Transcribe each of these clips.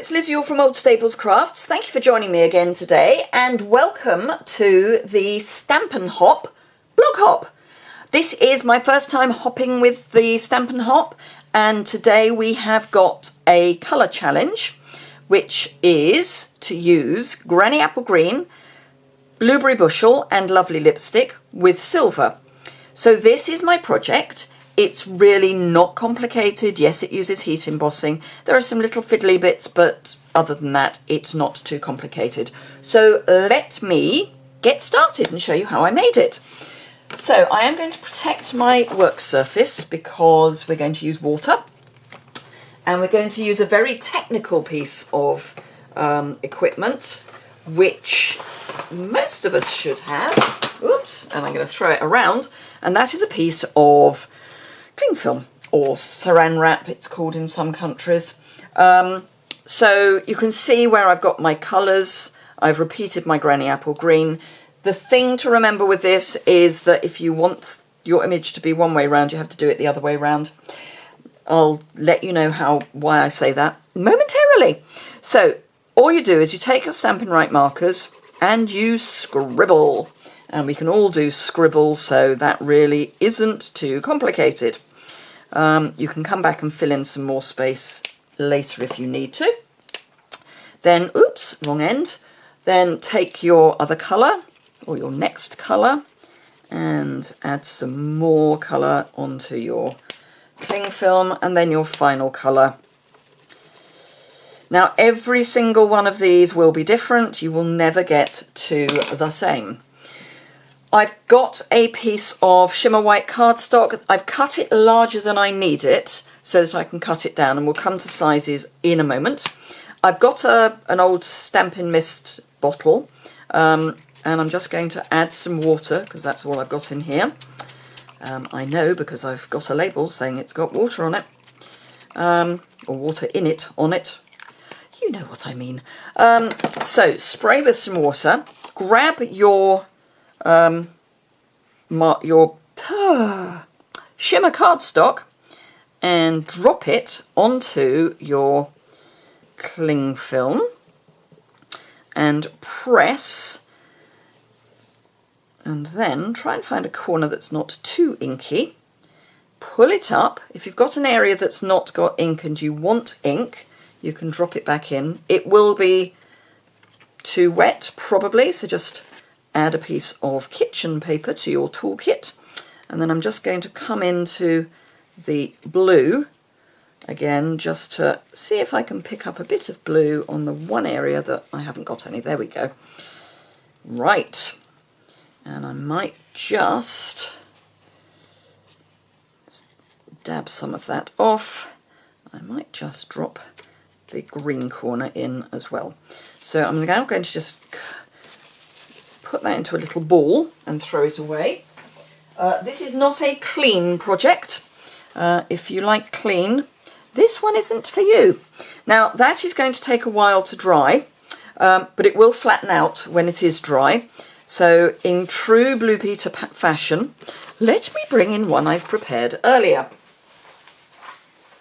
it's Liz Yuille from Old Staples Crafts. Thank you for joining me again today, and welcome to the Stampin' Hop blog hop. This is my first time hopping with the Stampin' Hop, and today we have got a colour challenge, which is to use Granny Apple Green, Blueberry Bushel and Lovely Lipstick with silver. So this is my project. It's really not complicated. Yes, it uses heat embossing. There are some little fiddly bits, but other than that, it's not too complicated. So let me get started and show you how I made it. So I am going to protect my work surface because we're going to use water. And we're going to use a very technical piece of equipment, which most of us should have. Oops, and I'm going to throw it around. And that is a piece of cling film, or saran wrap it's called in some countries. So you can see where I've got my colours. I've repeated my Granny Apple Green. The thing to remember with this is that if you want your image to be one way round, you have to do it the other way round. I'll let you know why I say that momentarily. So all you do is you take your Stampin' Right markers and you scribble. And we can all do scribble, so that really isn't too complicated. You can come back and fill in some more space later if you need to. Then, oops, wrong end. Then take your other colour, or your next colour, and add some more colour onto your cling film, and then your final colour. Now, every single one of these will be different. You will never get to the same. I've got a piece of shimmer white cardstock. I've cut it larger than I need it so that I can cut it down, and we'll come to sizes in a moment. I've got an old Stampin' Mist bottle, and I'm just going to add some water because that's all I've got in here. I know because I've got a label saying it's got water on it, or water in it, on it. You know what I mean. So spray with some water, grab your shimmer cardstock and drop it onto your cling film and press, and then try and find a corner that's not too inky. Pull it up. If you've got an area that's not got ink and you want ink, you can drop it back in. It will be too wet probably, so just add a piece of kitchen paper to your toolkit, and then I'm just going to come into the blue again just to see if I can pick up a bit of blue on the one area that I haven't got any. There we go. Right, and I might just dab some of that off. I might just drop the green corner in as well. So I'm now going to just put that into a little ball and throw it away. This is not a clean project. If you like clean, this one isn't for you. Now that is going to take a while to dry, but it will flatten out when it is dry. So in true Blue Peter fashion, let me bring in one I've prepared earlier.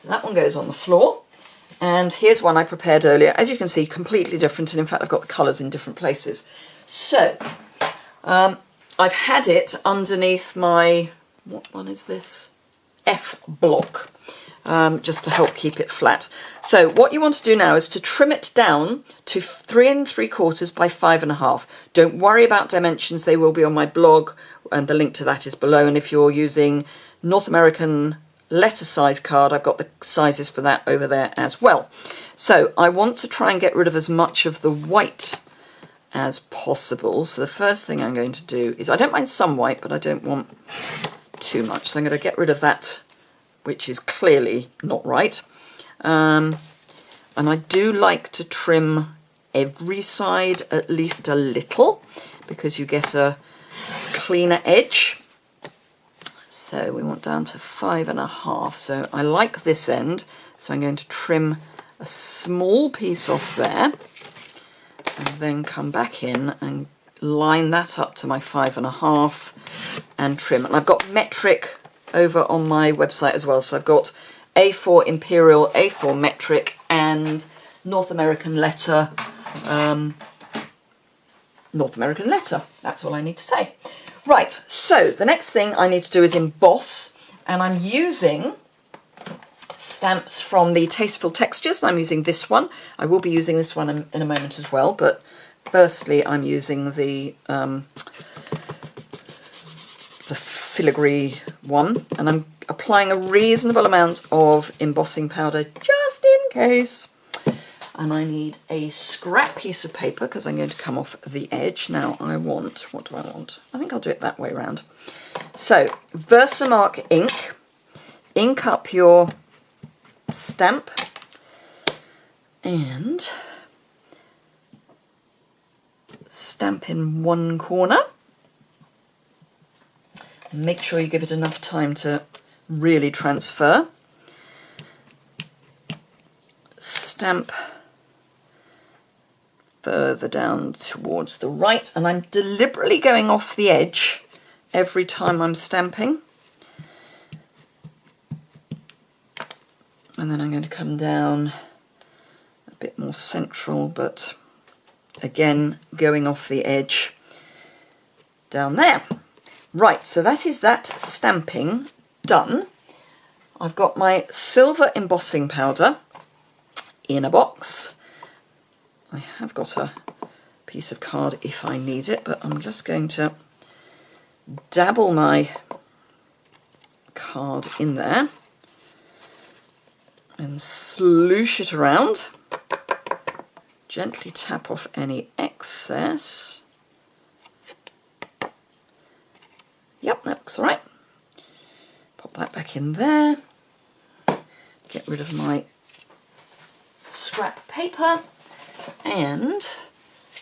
So that one goes on the floor. And here's one I prepared earlier. As you can see, completely different, and in fact I've got the colours in different places. So, I've had it underneath my, what one is this? F block, just to help keep it flat. So what you want to do now is to trim it down to 3 3/4 by 5.5. Don't worry about dimensions, they will be on my blog, and the link to that is below. And if you're using North American letter size card, I've got the sizes for that over there as well. So I want to try and get rid of as much of the white as possible. So the first thing I'm going to do is, I don't mind some white, but I don't want too much. So I'm going to get rid of that, which is clearly not right. And I do like to trim every side at least a little, because you get a cleaner edge. So we want down to 5.5. So I like this end, so I'm going to trim a small piece off there, and then come back in and line that up to my 5.5 and trim. And I've got metric over on my website as well. So I've got A4 Imperial, A4 metric, and North American letter, that's all I need to say. Right, so the next thing I need to do is emboss, and I'm using stamps from the Tasteful textures. I'm using this one. I will be using this one in a moment as well, but firstly I'm using the filigree one, and I'm applying a reasonable amount of embossing powder just in case. And I need a scrap piece of paper because I'm going to come off the edge. Now what do I want? I think I'll do it that way around. So Versamark ink, ink up your stamp and stamp in one corner. Make sure you give it enough time to really transfer. Stamp further down towards the right, and I'm deliberately going off the edge every time I'm stamping. And then I'm going to come down a bit more central, but again going off the edge down there. Right, so that is that stamping done. I've got my silver embossing powder in a box. I have got a piece of card if I need it, but I'm just going to dabble my card in there and sloosh it around. Gently tap off any excess. Yep, that looks all right. Pop that back in there. Get rid of my scrap paper and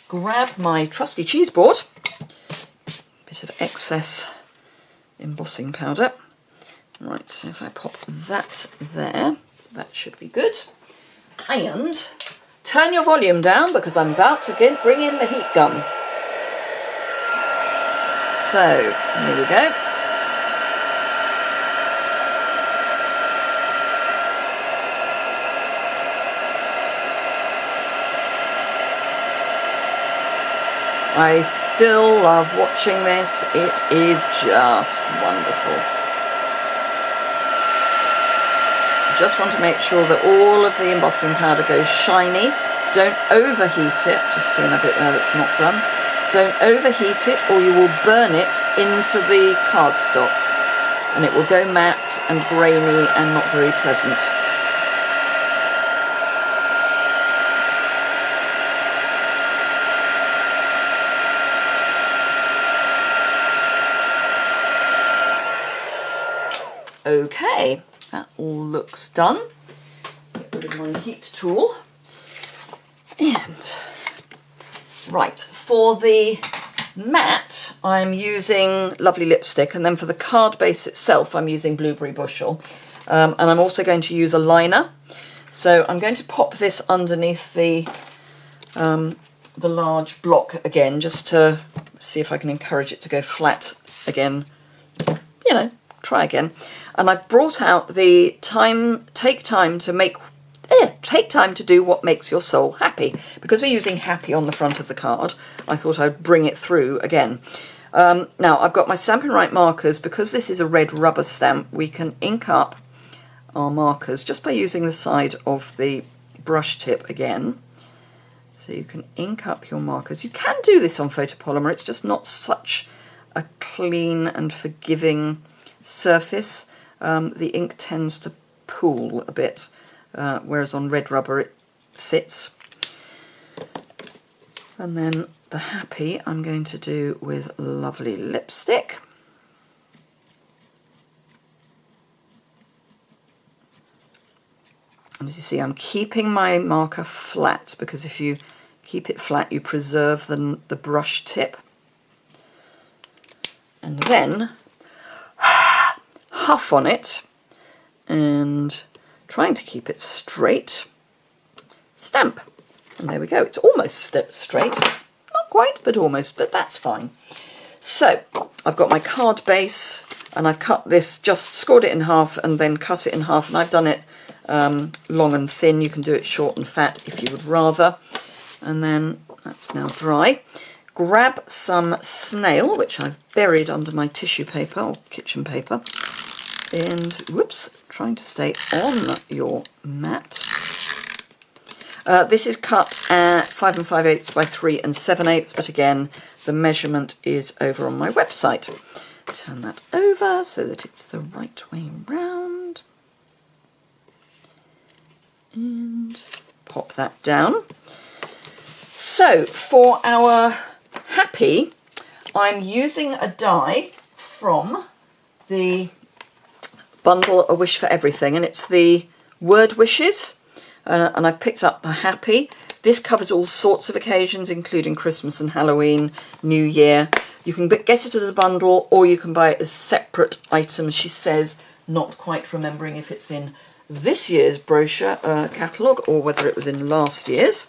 grab my trusty cheese board. Bit of excess embossing powder. Right, so if I pop that there, that should be good. And turn your volume down because I'm about to bring in the heat gun. So, here we go. I still love watching this. It is just wonderful. Just want to make sure that all of the embossing powder goes shiny. Don't overheat it. Just seeing a bit there that's not done. Don't overheat it or you will burn it into the cardstock and it will go matte and grainy and not very pleasant. Okay, that all looks done. Get rid of my heat tool. And right, for the matte I'm using Lovely Lipstick, and then for the card base itself I'm using Blueberry Bushel. And I'm also going to use a liner. So I'm going to pop this underneath the large block again, just to see if I can encourage it to go flat again. You know, try again. And I've brought out the take time to do what makes your soul happy. Because we're using happy on the front of the card, I thought I'd bring it through again. Now I've got my Stampin' Right markers. Because this is a red rubber stamp, we can ink up our markers just by using the side of the brush tip again. So you can ink up your markers. You can do this on photopolymer, it's just not such a clean and forgiving surface. The ink tends to pool a bit, whereas on red rubber it sits. And then the happy I'm going to do with Lovely Lipstick. And as you see, I'm keeping my marker flat, because if you keep it flat you preserve the brush tip. And then huff on it and, trying to keep it straight, stamp. And there we go, it's almost straight. Not quite, but almost, but that's fine. So I've got my card base and I've cut this, just scored it in half and then cut it in half, and I've done it long and thin. You can do it short and fat if you would rather. And then that's now dry. Grab some snail, which I've buried under my tissue paper or kitchen paper. And, whoops, trying to stay on your mat. This is cut at 5 5/8 by 3 7/8, but again, the measurement is over on my website. Turn that over so that it's the right way round. And pop that down. So for our happy, I'm using a die from the bundle A Wish for Everything, and it's the word wishes, and I've picked up the happy. This covers all sorts of occasions, including Christmas and Halloween, New Year. You can get it as a bundle, or you can buy it as separate items, she says, not quite remembering if it's in this year's brochure catalogue or whether it was in last year's.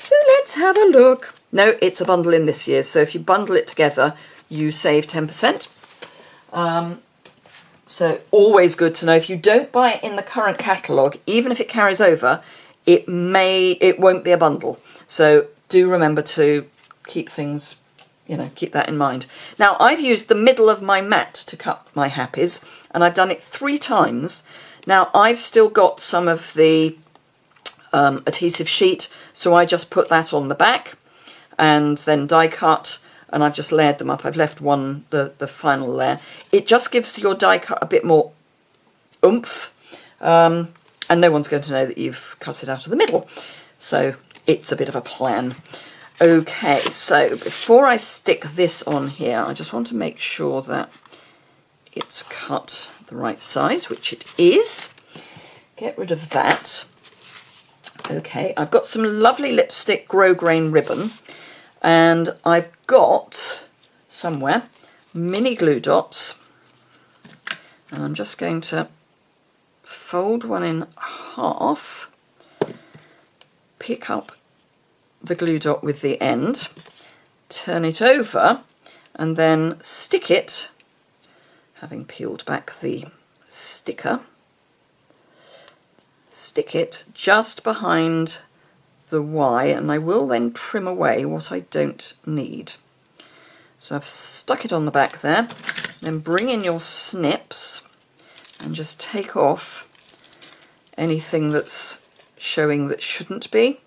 So let's have a look. No, it's a bundle in this year, so if you bundle it together, you save 10%. So always good to know. If you don't buy it in the current catalogue, even if it carries over, it won't be a bundle. So do remember to keep things, keep that in mind. Now, I've used the middle of my mat to cut my happies, and I've done it 3 times. Now, I've still got some of the adhesive sheet, so I just put that on the back and then die cut, and I've just layered them up. I've left one, the final layer. It just gives your die cut a bit more oomph, and no one's going to know that you've cut it out of the middle. So it's a bit of a plan. Okay, so before I stick this on here, I just want to make sure that it's cut the right size, which it is. Get rid of that. Okay, I've got some lovely lipstick grosgrain ribbon, and I've got somewhere mini glue dots, and I'm just going to fold one in half, pick up the glue dot with the end, turn it over, and then stick it, having peeled back the sticker, stick it just behind the Y, and I will then trim away what I don't need. So I've stuck it on the back there, then bring in your snips and just take off anything that's showing that shouldn't be.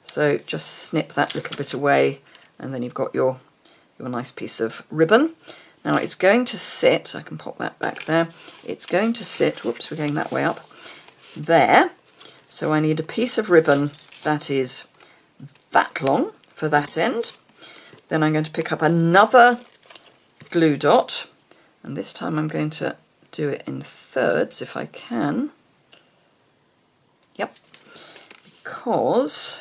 So just snip that little bit away, and then you've got your nice piece of ribbon. Now it's going to sit, I can pop that back there, it's going to sit, whoops, we're going that way up, there. So I need a piece of ribbon that is that long for that end. Then I'm going to pick up another glue dot, and this time I'm going to do it in thirds if I can. Yep, because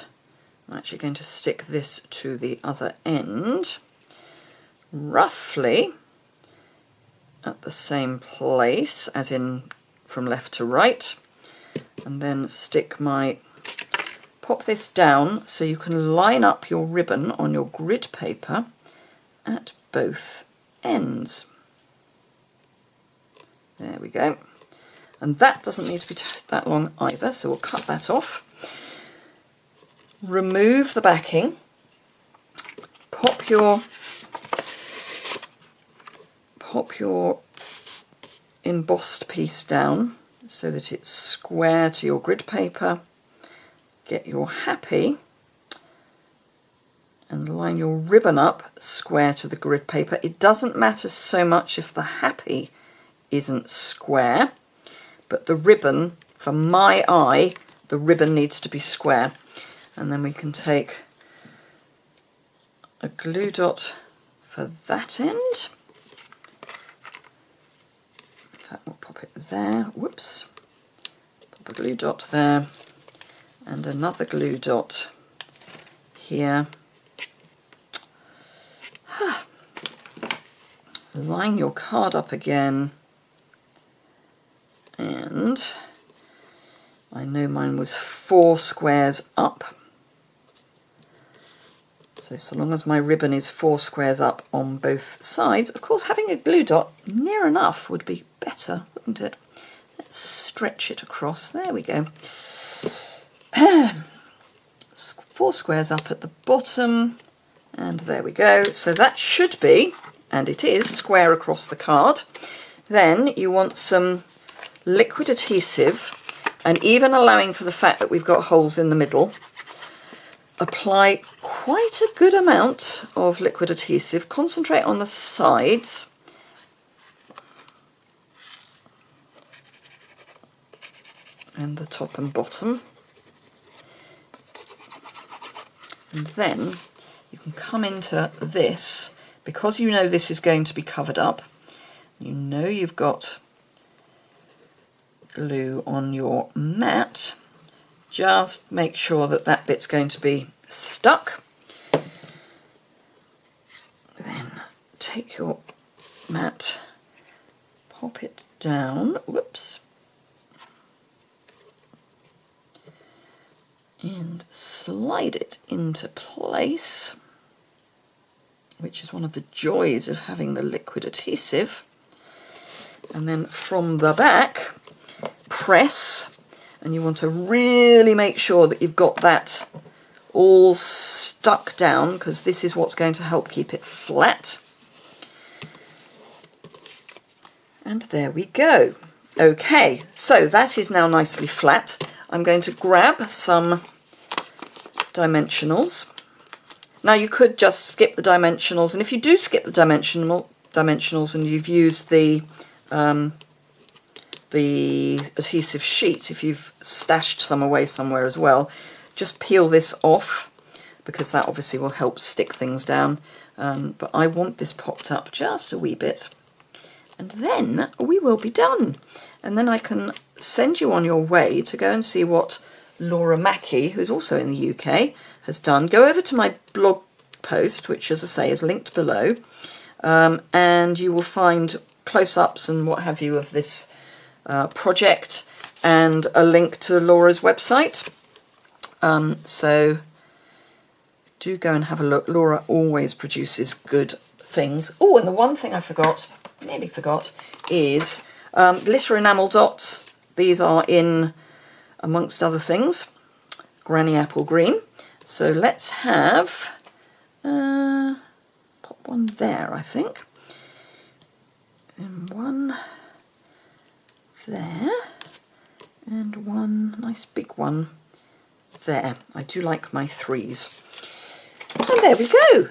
I'm actually going to stick this to the other end, roughly at the same place, as in from left to right, and then pop this down so you can line up your ribbon on your grid paper at both ends. There we go. And that doesn't need to be that long either, so we'll cut that off. Remove the backing, pop your embossed piece down so that it's square to your grid paper. Get your happy and line your ribbon up square to the grid paper. It doesn't matter so much if the happy isn't square, but the ribbon, for my eye, the ribbon needs to be square. And then we can take a glue dot for that end. In fact, we'll pop it there. Whoops. Pop a glue dot there. And another glue dot here. Line your card up again. And I know mine was 4 squares up. So long as my ribbon is 4 squares up on both sides, of course having a glue dot near enough would be better, wouldn't it? Let's stretch it across. There we go. 4 squares up at the bottom, and there we go. So that should be, and it is, square across the card. Then you want some liquid adhesive, and even allowing for the fact that we've got holes in the middle, apply quite a good amount of liquid adhesive. Concentrate on the sides. And the top and bottom. And then you can come into this, because you know this is going to be covered up. You know you've got glue on your mat. Just make sure that that bit's going to be stuck. Then take your mat, pop it down, whoops, and slide it into place, which is one of the joys of having the liquid adhesive. And then from the back, press, and you want to really make sure that you've got that all stuck down, because this is what's going to help keep it flat. And there we go. Okay, so that is now nicely flat. I'm going to grab some dimensionals. Now you could just skip the dimensionals, and if you do skip the dimensionals and you've used the adhesive sheet, if you've stashed some away somewhere as well, just peel this off, because that obviously will help stick things down. But I want this popped up just a wee bit, and then we will be done. And then I can send you on your way to go and see what Laura Mackey, who's also in the UK, has done. Go over to my blog post, which, as I say, is linked below, and you will find close-ups and what have you of this project, and a link to Laura's website. So do go and have a look. Laura always produces good things. Oh, and the one thing I nearly forgot, is glitter enamel dots. These are in, amongst other things, Granny Apple Green. So let's have, pop one there, I think, and one there, and one nice big one there. I do like my 3s. And there we go.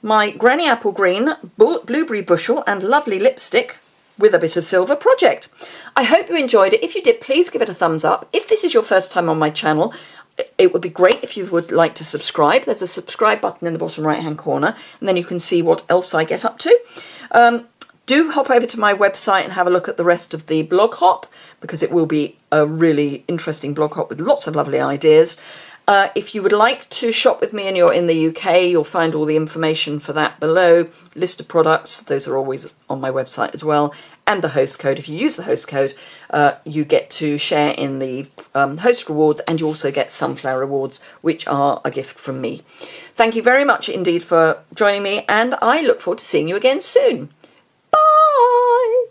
My Granny Apple Green Blueberry Bushel and Lovely Lipstick with a bit of silver project. I hope you enjoyed it. If you did, please give it a thumbs up. If this is your first time on my channel, it would be great if you would like to subscribe. There's a subscribe button in the bottom right hand corner, and then you can see what else I get up to. Do hop over to my website and have a look at the rest of the blog hop, because it will be a really interesting blog hop with lots of lovely ideas. If you would like to shop with me and you're in the UK, you'll find all the information for that below. List of products, those are always on my website as well. And the host code. If you use the host code, you get to share in the host rewards, and you also get sunflower rewards, which are a gift from me. Thank you very much indeed for joining me, and I look forward to seeing you again soon.